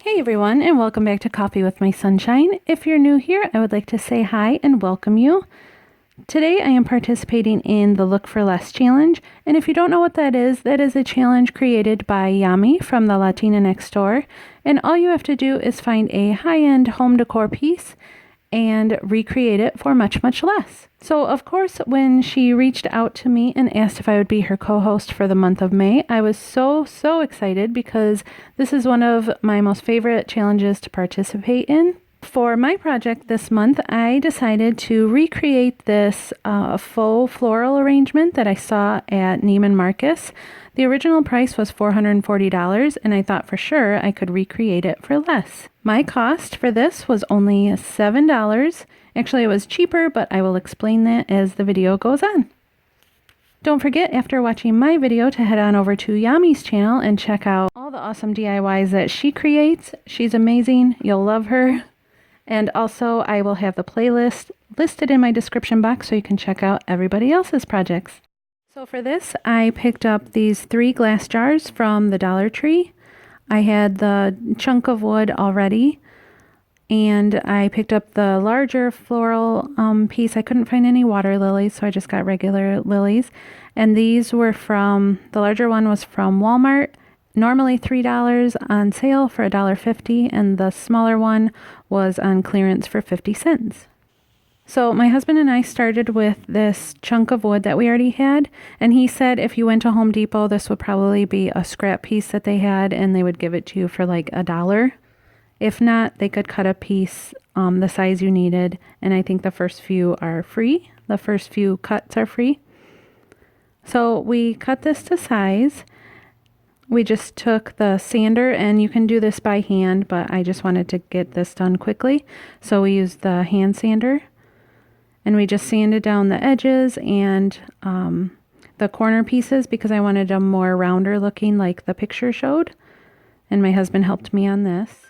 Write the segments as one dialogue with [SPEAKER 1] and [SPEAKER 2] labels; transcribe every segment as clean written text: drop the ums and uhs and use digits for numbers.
[SPEAKER 1] Hey everyone, and welcome back to Coffee with My Sunshine. If you're new here, I would like to say hi and welcome you. Today I am participating in the Look for Less challenge, and if you don't know what that is a challenge created by Yami from the Latina next door, and all you have to do is find a high-end home decor piece and recreate it for much, much less. So of course, when she reached out to me and asked if I would be her co-host for the month of May, I was so excited because this is one of my most favorite challenges to participate in. For my project this month, I decided to recreate this faux floral arrangement that I saw at Neiman Marcus. The original price was $440, and I thought for sure I could recreate it for less. My cost for this was only $7. Actually, it was cheaper, but I will explain that as the video goes on. Don't forget, after watching my video, to head on over to Yami's channel and check out all the awesome DIYs that she creates. She's amazing. You'll love her. And also, I will have the playlist listed in my description box so you can check out everybody else's projects. So for this, I picked up these 3 glass jars from the Dollar Tree. I had the chunk of wood already, and I picked up the larger floral piece. I couldn't find any water lilies, so I just got regular lilies. And these were from, the larger one was from Walmart. Normally $3 on sale for $1.50, and the smaller one was on clearance for 50 cents. So my husband and I started with this chunk of wood that we already had, and he said if you went to Home Depot, this would probably be a scrap piece that they had, and they would give it to you for like $1. If not, they could cut a piece the size you needed, and I think the first few are free. The first few cuts are free. So we cut this to size. We just took the sander, and you can do this by hand, but I just wanted to get this done quickly. So we used the hand sander, and we just sanded down the edges and the corner pieces because I wanted them more rounder looking like the picture showed. And my husband helped me on this.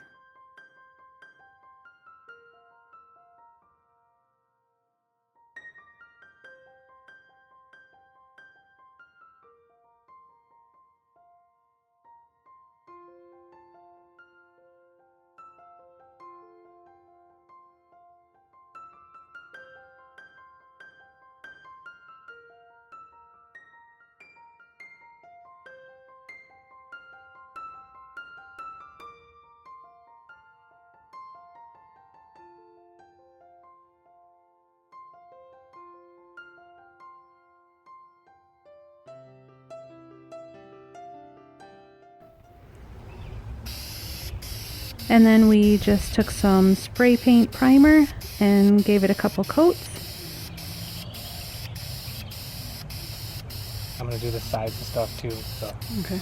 [SPEAKER 1] And then we just took some spray paint primer and gave it a couple coats.
[SPEAKER 2] I'm gonna do the sides and stuff too, so.
[SPEAKER 1] Okay.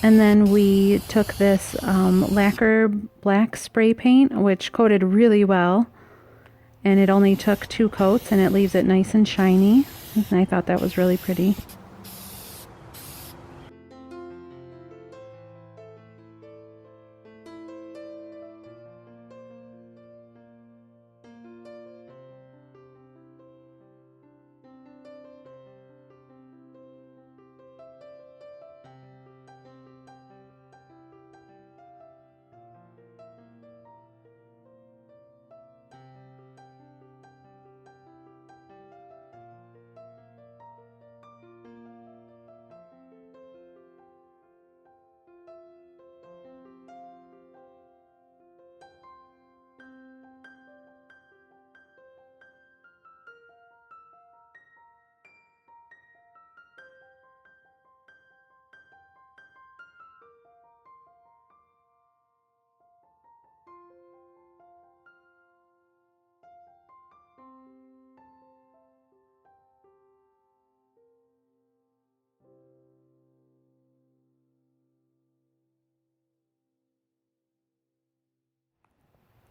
[SPEAKER 1] And then we took this lacquer black spray paint, which coated really well. And it only took 2 coats, and it leaves it nice and shiny. And I thought that was really pretty.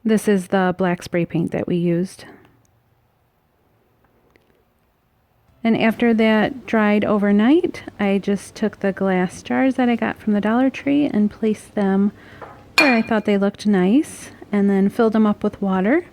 [SPEAKER 1] This is the black spray paint that we used. And after that dried overnight, I just took the glass jars that I got from the Dollar Tree and placed them where I thought they looked nice. and then filled them up with water.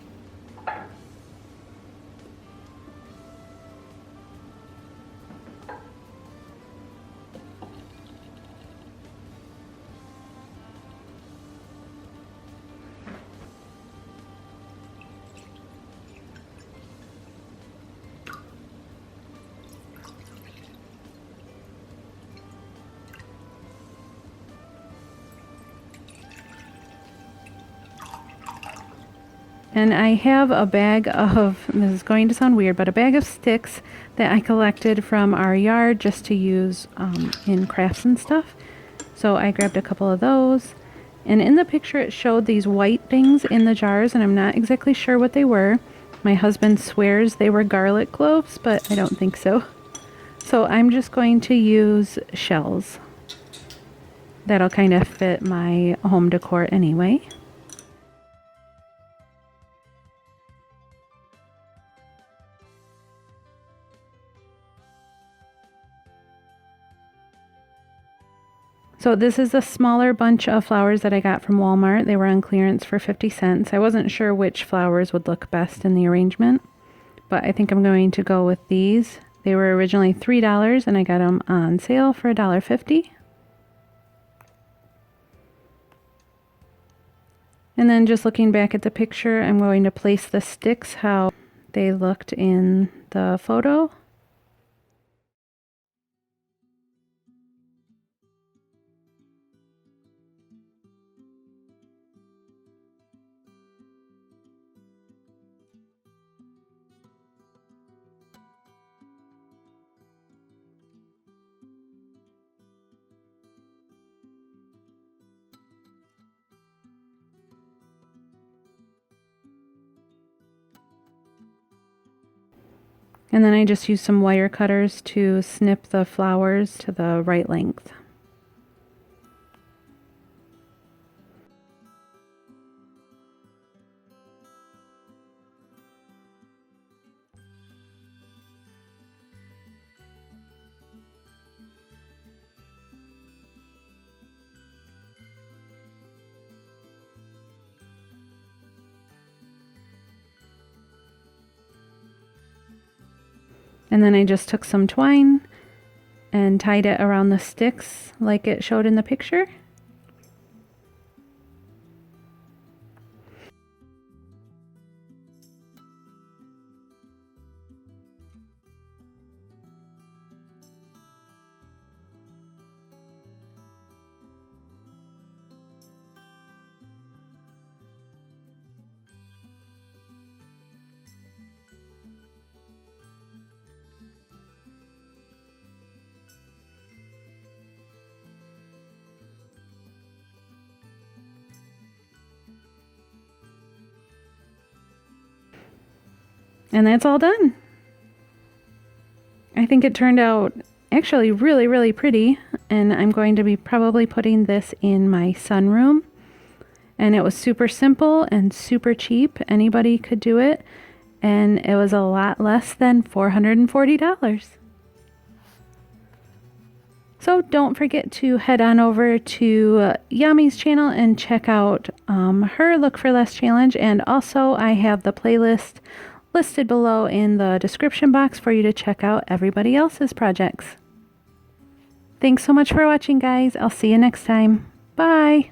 [SPEAKER 1] And I have a bag of, this is going to sound weird, but a bag of sticks that I collected from our yard just to use in crafts and stuff. So I grabbed a couple of those. And in the picture it showed these white things in the jars, and I'm not exactly sure what they were. My husband swears they were garlic cloves, but I don't think so. So I'm just going to use shells. That'll kind of fit my home decor anyway. So this is a smaller bunch of flowers that I got from Walmart. They were on clearance for 50 cents. I wasn't sure which flowers would look best in the arrangement, but I think I'm going to go with these. They were originally $3 and I got them on sale for $1.50. And then just looking back at the picture, I'm going to place the sticks how they looked in the photo. And then I just used some wire cutters to snip the flowers to the right length. And then I just took some twine and tied it around the sticks like it showed in the picture. And that's all done. I think it turned out actually really, really pretty, and I'm going to be probably putting this in my sunroom. And it was super simple and super cheap. Anybody could do it, and it was a lot less than $440. So don't forget to head on over to Yami's channel and check out her Look for Less challenge, and also I have the playlist listed below in the description box for you to check out everybody else's projects. Thanks so much for watching, guys. I'll see you next time. Bye!